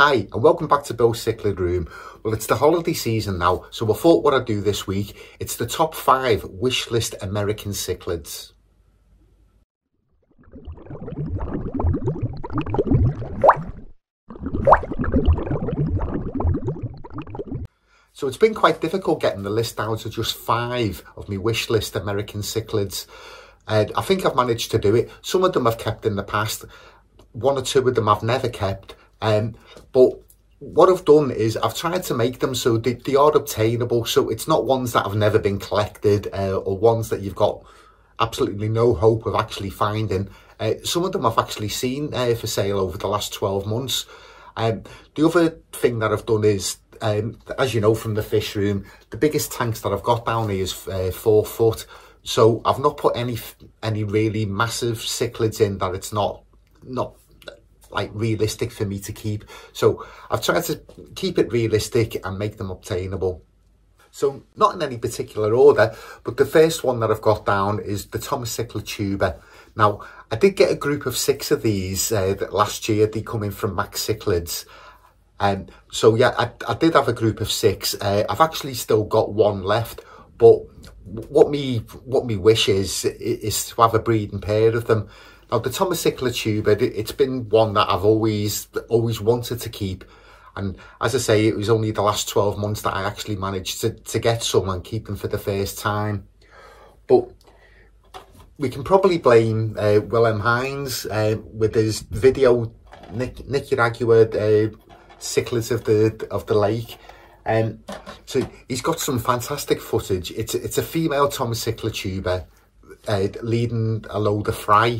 Hi and welcome back to Bill's Cichlid Room. Well, it's the holiday season now, so I thought what I'd do this week, it's the top 5 Wish List American Cichlids. So it's been quite difficult getting the list down to just 5 of my Wish List American Cichlids. I think I've managed to do it. Some of them I've kept in the past, 1 or 2 of them I've never kept. But what I've done is I've tried to make them so they are obtainable, so it's not ones that have never been collected or ones that you've got absolutely no hope of actually finding. Some of them I've actually seen for sale over the last 12 months. The other thing that I've done is, as you know from the fish room, the biggest tanks that I've got down here is 4 foot. So I've not put any really massive cichlids in that it's not like realistic for me to keep. So I've tried to keep it realistic and make them obtainable. So not in any particular order, but the first one that I've got down is the Letuba. Now I did get a group of 6 of these last year. They come in from Max Cichlids. So yeah, I did have a group of 6. I've actually still got 1 left, but what me wish is to have a breeding pair of them. Now the Letuba, it's been one that I've always wanted to keep, and as I say, it was only the last 12 months that I actually managed to get some and keep them for the first time. But we can probably blame Willem Hines with his video Nicaragua cichlids of the lake. So he's got some fantastic footage. It's a female Letuba leading a load of fry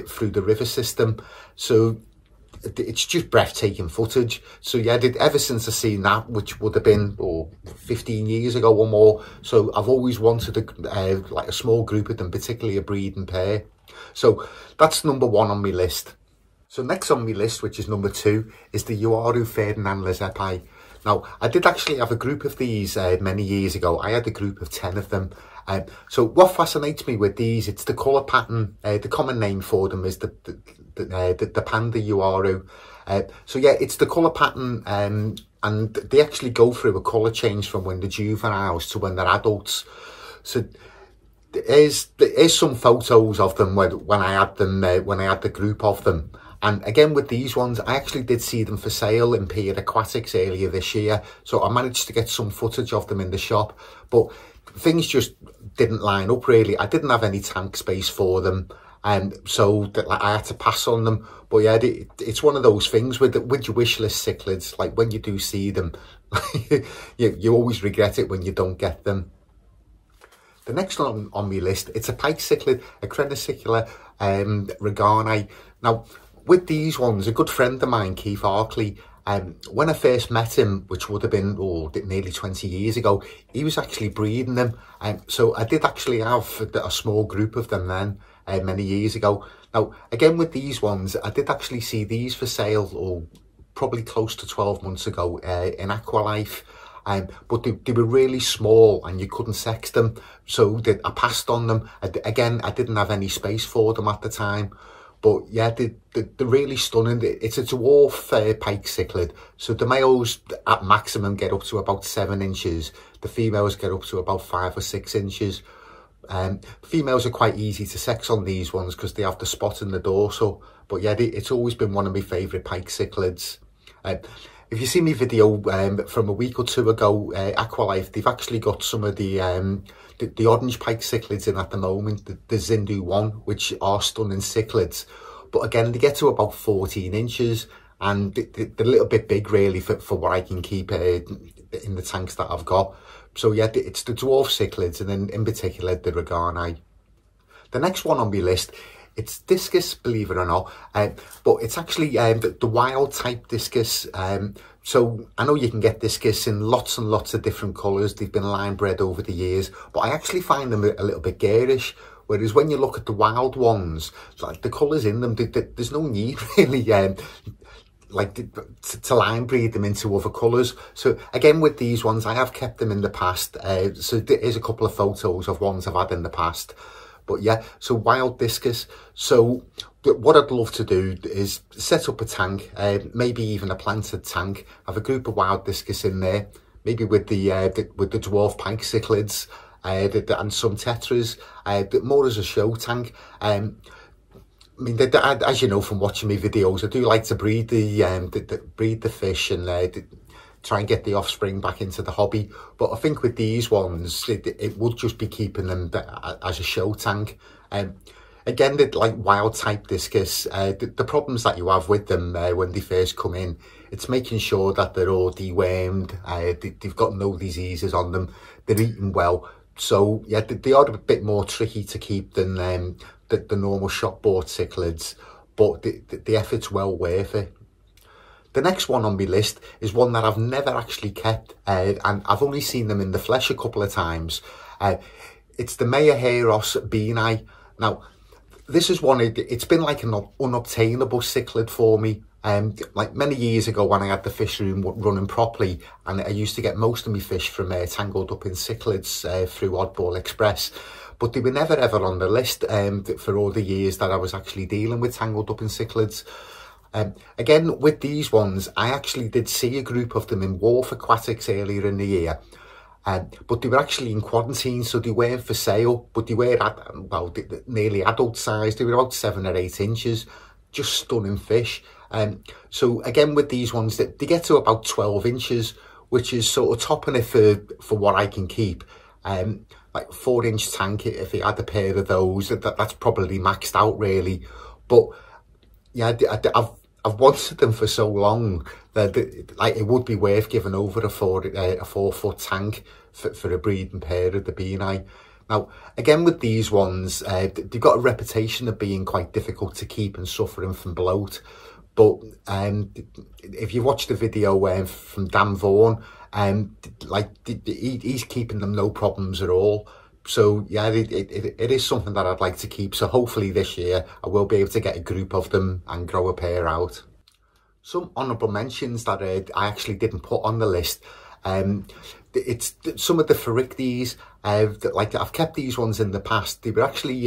through the river system. So it's just breathtaking footage. So yeah, ever since I seen that, which would have been 15 years ago or more, so I've always wanted like a small group of them, particularly a breeding pair. So that's number 1 on my list. So next on my list, which is number 2, is the Uaru Ferdinand Letuba. Now, I did actually have a group of these many years ago. I had a group of 10 of them. So what fascinates me with these, it's the colour pattern. The common name for them is the panda Uaru. So yeah, it's the colour pattern, and they actually go through a colour change from when they're juveniles to when they're adults. So there's some photos of them when I had them, when I had the group of them. And again, with these ones, I actually did see them for sale in Pier Aquatics earlier this year. So I managed to get some footage of them in the shop, but things just didn't line up really. I didn't have any tank space for them, and so I had to pass on them. But yeah, it's one of those things with your wish list cichlids, like when you do see them, you always regret it when you don't get them. The next one on my list, it's a pike cichlid, a Crenacicula regani. Now, with these ones, a good friend of mine, Keith Arkley, when I first met him, which would have been nearly 20 years ago, he was actually breeding them. So I did actually have a small group of them then, many years ago. Now, again, with these ones, I did actually see these for sale, probably close to 12 months ago in Aqualife. But they were really small and you couldn't sex them. So I passed on them. Again, I didn't have any space for them at the time. But yeah, they're really stunning. It's a dwarf pike cichlid. So the males at maximum get up to about 7 inches. The females get up to about 5 or 6 inches. Females are quite easy to sex on these ones because they have the spot in the dorsal. But yeah, it's always been one of my favourite pike cichlids. If you see my video from a week or 2 ago, Aqualife, they've actually got some of the orange pike cichlids in at the moment, the Zindu 1, which are stunning cichlids. But again, they get to about 14 inches and they're a little bit big really for what I can keep in the tanks that I've got. So yeah, it's the dwarf cichlids and then in particular the regani. The next one on my list, it's discus, believe it or not, but it's actually the wild type discus. So I know you can get discus in lots and lots of different colours. They've been line bred over the years, but I actually find them a little bit garish. Whereas when you look at the wild ones, like the colours in them, there's no need really like to line breed them into other colours. So again, with these ones, I have kept them in the past. So there's a couple of photos of ones I've had in the past. But yeah, so wild discus. So what I'd love to do is set up a tank, maybe even a planted tank, have a group of wild discus in there, maybe with the dwarf pike cichlids and some tetras, more as a show tank. I mean, as you know from watching my videos, I do like to breed the fish and try and get the offspring back into the hobby. But I think with these ones, it would just be keeping them as a show tank. Again, like wild type discus, the problems that you have with them when they first come in, it's making sure that they're all dewormed, they've got no diseases on them, they're eating well. So yeah, they are a bit more tricky to keep than the normal shop bought cichlids, but the effort's well worth it. The next one on my list is one that I've never actually kept, and I've only seen them in the flesh a couple of times. It's the hairoff beanie. Now, this is one, it's been like an unobtainable cichlid for me. Like many years ago when I had the fish room running properly, and I used to get most of my fish from tangled up in cichlids through Oddball Express, but they were never ever on the list for all the years that I was actually dealing with tangled up in cichlids. Again, with these ones, I actually did see a group of them in Wharf Aquatics earlier in the year, but they were actually in quarantine, so they weren't for sale, but they were nearly adult size. They were about 7 or 8 inches, just stunning fish. So again, with these ones, they get to about 12 inches, which is sort of topping it for what I can keep. Like 4-inch tank, if you had a pair of those, that's probably maxed out really. But yeah, I've wanted them for so long that like it would be worth giving over a 4-foot tank for a breeding pair of the beanie. Now, again with these ones, they've got a reputation of being quite difficult to keep and suffering from bloat. But if you watch the video from Dan Vaughan, he's keeping them no problems at all. So yeah, it is something that I'd like to keep. So hopefully this year I will be able to get a group of them and grow a pair out. Some honourable mentions that I actually didn't put on the list. It's some of the Phorictes. I've kept these ones in the past. They were actually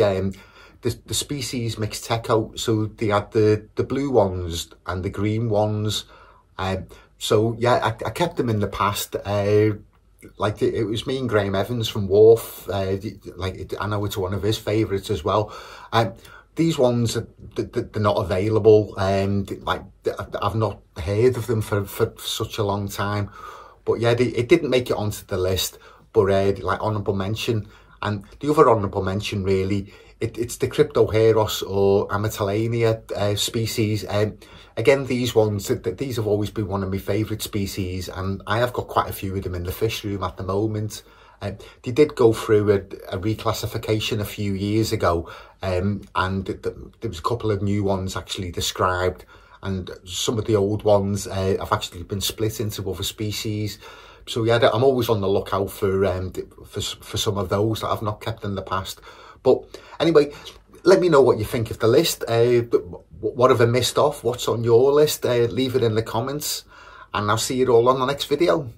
the species mixed techo. So they had the blue ones and the green ones. So yeah, I kept them in the past. Like it was me and Graham Evans from Wharf. I know it's one of his favourites as well. These ones, they're not available. I've not heard of them for such a long time. But yeah, it didn't make it onto the list. But like honourable mention, and the other honourable mention really, it's the Cryptohairos or Amatelania species. Again, these ones, these have always been one of my favourite species, and I have got quite a few of them in the fish room at the moment. They did go through a reclassification a few years ago, and there was a couple of new ones actually described, and some of the old ones have actually been split into other species. So yeah, I'm always on the lookout for some of those that I've not kept in the past. But anyway, let me know what you think of the list. What have I missed off? What's on your list? Leave it in the comments, and I'll see you all on the next video.